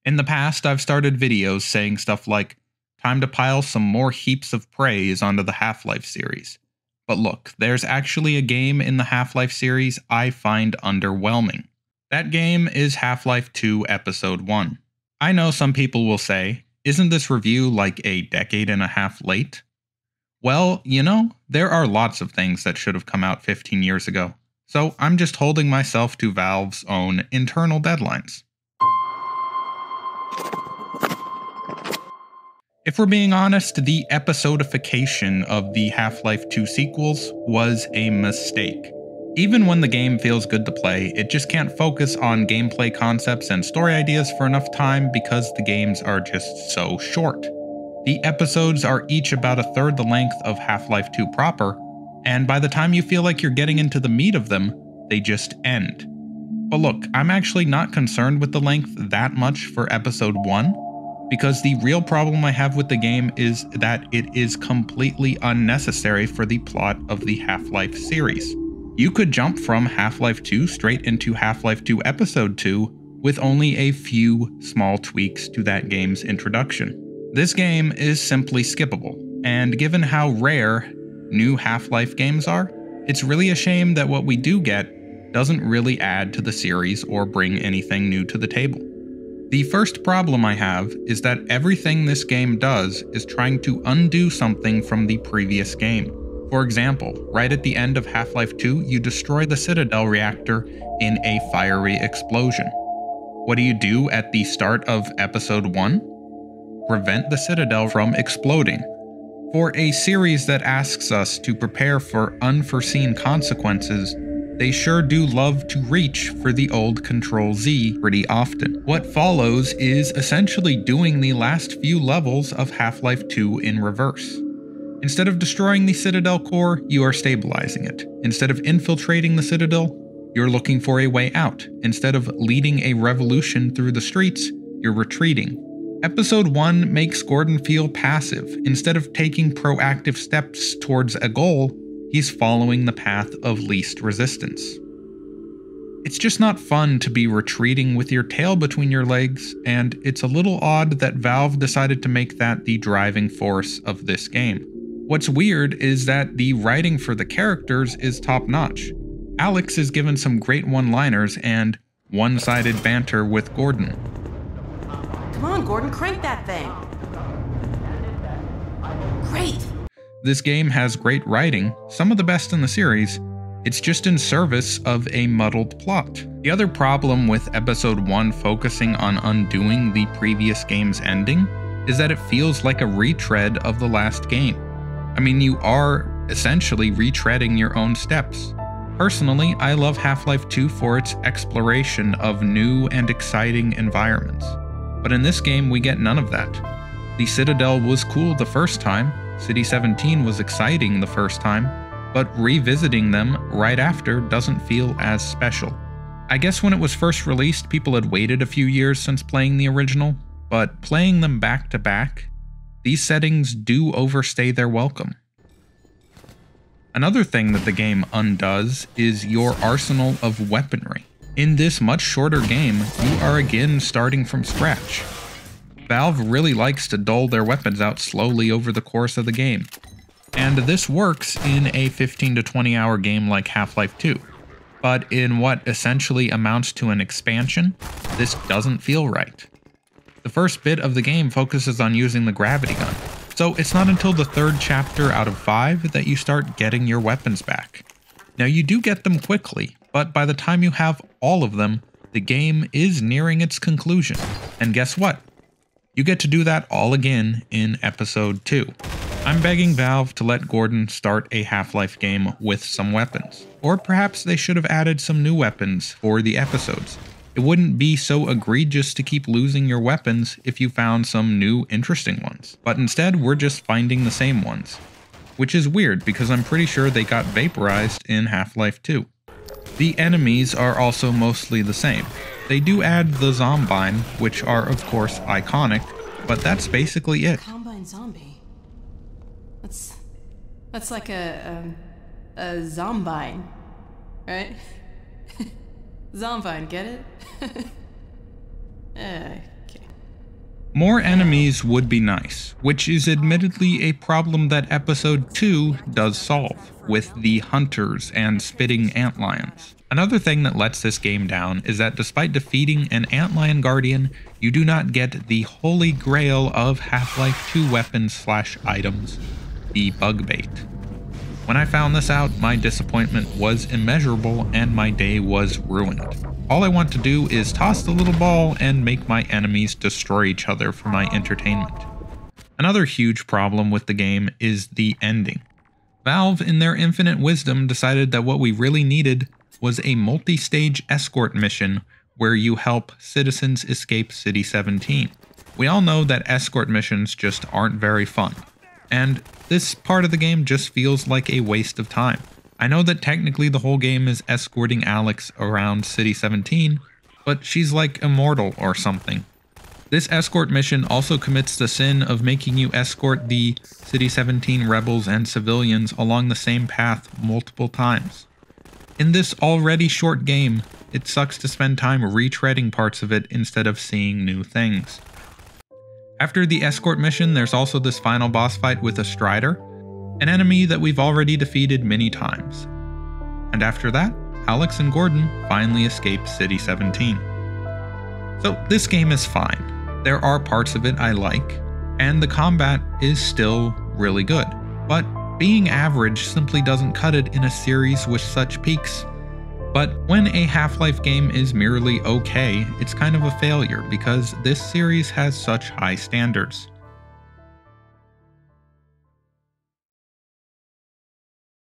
In the past, I've started videos saying stuff like, time to pile some more heaps of praise onto the Half-Life series. But look, there's actually a game in the Half-Life series I find underwhelming. That game is Half-Life 2 Episode One. I know some people will say, isn't this review like a decade and a half late? Well, there are lots of things that should have come out 15 years ago, so I'm just holding myself to Valve's own internal deadlines. If we're being honest, the episodification of the Half-Life 2 sequels was a mistake. Even when the game feels good to play, it just can't focus on gameplay concepts and story ideas for enough time because the games are just so short. The episodes are each about a third the length of Half-Life 2 proper, and by the time you feel like you're getting into the meat of them, they just end. But look, I'm actually not concerned with the length that much for Episode 1, because the real problem I have with the game is that it is completely unnecessary for the plot of the Half-Life series. You could jump from Half-Life 2 straight into Half-Life 2 Episode 2 with only a few small tweaks to that game's introduction. This game is simply skippable, and given how rare new Half-Life games are, it's really a shame that what we do get doesn't really add to the series or bring anything new to the table. The first problem I have is that everything this game does is trying to undo something from the previous game. For example, right at the end of Half-Life 2, you destroy the Citadel reactor in a fiery explosion. What do you do at the start of Episode 1? Prevent the Citadel from exploding. For a series that asks us to prepare for unforeseen consequences, they sure do love to reach for the old Control-Z pretty often. What follows is essentially doing the last few levels of Half-Life 2 in reverse. Instead of destroying the Citadel core, you are stabilizing it. Instead of infiltrating the Citadel, you're looking for a way out. Instead of leading a revolution through the streets, you're retreating. Episode 1 makes Gordon feel passive. Instead of taking proactive steps towards a goal, he's following the path of least resistance. It's just not fun to be retreating with your tail between your legs, and it's a little odd that Valve decided to make that the driving force of this game. What's weird is that the writing for the characters is top-notch. Alex is given some great one-liners and one-sided banter with Gordon. Come on, Gordon, crank that thing! Great! This game has great writing, some of the best in the series. It's just in service of a muddled plot. The other problem with Episode 1 focusing on undoing the previous game's ending is that it feels like a retread of the last game. I mean, you are essentially retreading your own steps. Personally, I love Half-Life 2 for its exploration of new and exciting environments. But in this game, we get none of that. The Citadel was cool the first time, City 17 was exciting the first time, but revisiting them right after doesn't feel as special. I guess when it was first released, people had waited a few years since playing the original, but playing them back to back, these settings do overstay their welcome. Another thing that the game undoes is your arsenal of weaponry. In this much shorter game, you are again starting from scratch. Valve really likes to dole their weapons out slowly over the course of the game. And this works in a 15 to 20 hour game like Half-Life 2. But in what essentially amounts to an expansion, this doesn't feel right. The first bit of the game focuses on using the gravity gun, so it's not until the third chapter out of 5 that you start getting your weapons back. Now you do get them quickly, but by the time you have all of them, the game is nearing its conclusion. And guess what? You get to do that all again in Episode 2. I'm begging Valve to let Gordon start a Half-Life game with some weapons. Or perhaps they should have added some new weapons for the episodes. It wouldn't be so egregious to keep losing your weapons if you found some new interesting ones. But instead, we're just finding the same ones. Which is weird because I'm pretty sure they got vaporized in Half-Life 2. The enemies are also mostly the same. They do add the Zombine, which are of course iconic, but that's basically it. Combine zombie. That's like a zombine, right? Zombine, get it? Okay. More enemies would be nice, which is admittedly a problem that Episode 2 does solve, with the hunters and spitting antlions. Another thing that lets this game down is that despite defeating an antlion guardian, you do not get the holy grail of Half-Life 2 weapons/items, the bug bait. When I found this out, my disappointment was immeasurable and my day was ruined. All I want to do is toss the little ball and make my enemies destroy each other for my entertainment. Another huge problem with the game is the ending. Valve, in their infinite wisdom, decided that what we really needed was a multi-stage escort mission where you help citizens escape City 17. We all know that escort missions just aren't very fun, and this part of the game just feels like a waste of time. I know that technically the whole game is escorting Alex around City 17, but she's like immortal or something. This escort mission also commits the sin of making you escort the City 17 rebels and civilians along the same path multiple times. In this already short game, it sucks to spend time retreading parts of it instead of seeing new things. After the escort mission, there's also this final boss fight with a Strider, an enemy that we've already defeated many times. And after that, Alex and Gordon finally escape City 17. So this game is fine. There are parts of it I like, and the combat is still really good, but being average simply doesn't cut it in a series with such peaks. But when a Half-Life game is merely okay, it's kind of a failure because this series has such high standards.